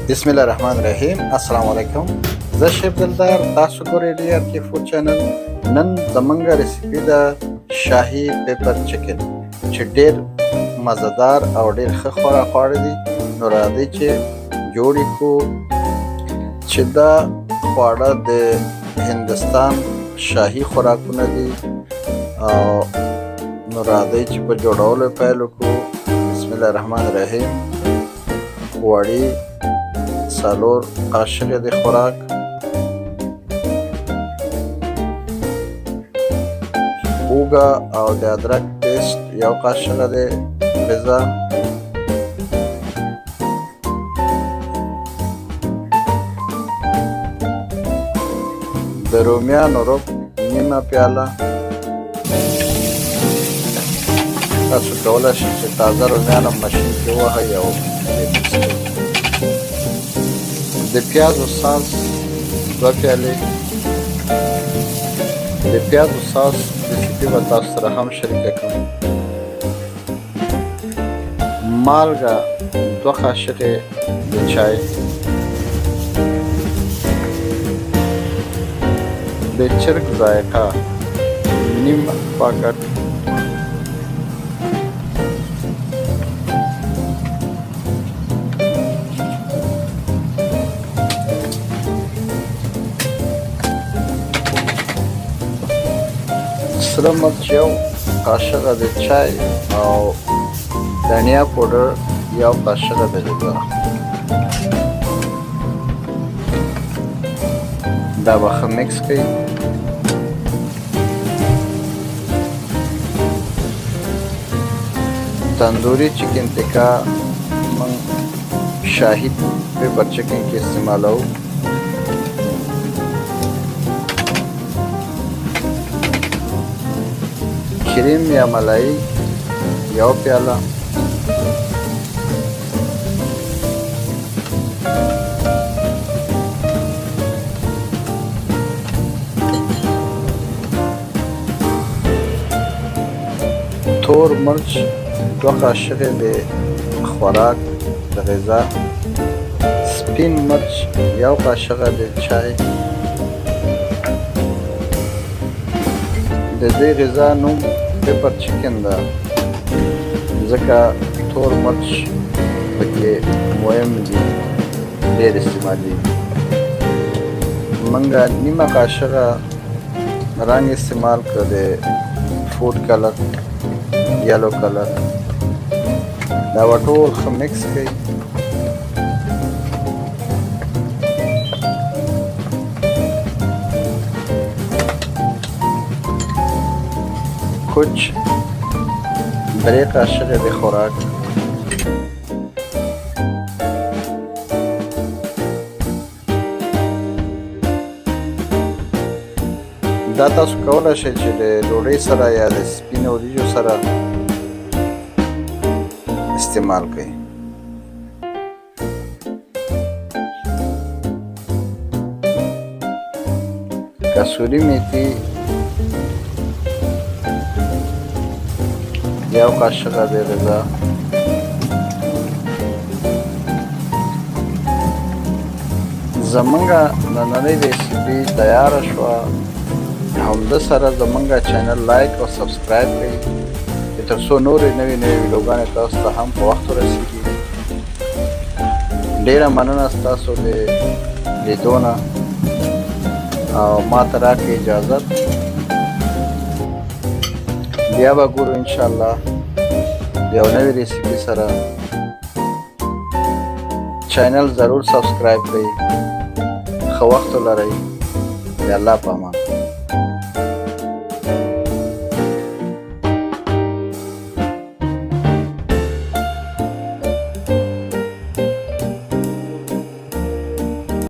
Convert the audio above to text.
बिस्मिल्लाहिर्रहमानिर्रहीम अस्सलाम वालेकुम। ज़ शेफ दिलदार तासु ګورئ DRK फूड चैनल। नन زمونږ रेसिपी ده شاهي پیپر چکن چې ډېر مزدار او ډېر ښه خواړه دي. نو راځئ چې جوړ یې کړو. چې دا خواړه د هندوستان شاهي خوراکونه دي او نو راځئ چې په جوړولو پیل وکړو. بسم الله الرحمن الرحیم. غوړي 4 قاشقې د خوراک، اوږه او د ادرک پیسټ 1 قاشقه د غذا، د رومیانو رب نیمه پیاله. تاسو کولی شئ چې تازه رومیان هم ماشین کې ووهئ او د پیازو ساس 2 پیالې. د پیازو ساس ریسیپي به تاسو سره هم شریکه کړم. مالګه 2 قاشقې د چای، د چرګ ذایقه نیم پاکټ، سره مرچ 1 قاشقه د چای او دھنیا پاوډر 1 قاشقه د غذا. دا به ښه مکس کړئ. تندوري چکن ټکا موږ شاهي پیپر چکن کې استعمالوو. کریم یا ملایی 1 پیاله، تور مرچ 2 قاشقې د خوراک د غذا، سپین مرچ 1 قاشقه د چای. د دې غذا نوم پیپر چکن ده ځکه تور مرچ پکې مهم دي، ډېر استعمالېږي. موږ نیمه قاشقه رنګ استعمال کړ د فوډ کلر، یلو کلر. دا به ټول ښه مکس کړئ. کوچ 3 قاشقې د خوراک، دا تاسو کولی شئ چې د ډوډۍ سره یا د سپینو وریجو سره استعمال کړئ. کسوري میتھی 1 قاشقه د غذا، زمونږ نننۍ ریسیپي تیاره شوه. همده سره زمونږ چینل لایک او سبسکرایب کړئ تر څو نورې نوې ویډیوګانې تاسو ته هم په وخت ورسیږي. ډېره مننه ستاسو د لیدو نه او ما ته راکړئ اجازت. بیا به ګورو انشاءالله یو نوې ریسیپي سره. چینل ضرور سبسکرایب کړئ. ښه وخت ولرئ. د الله په امان.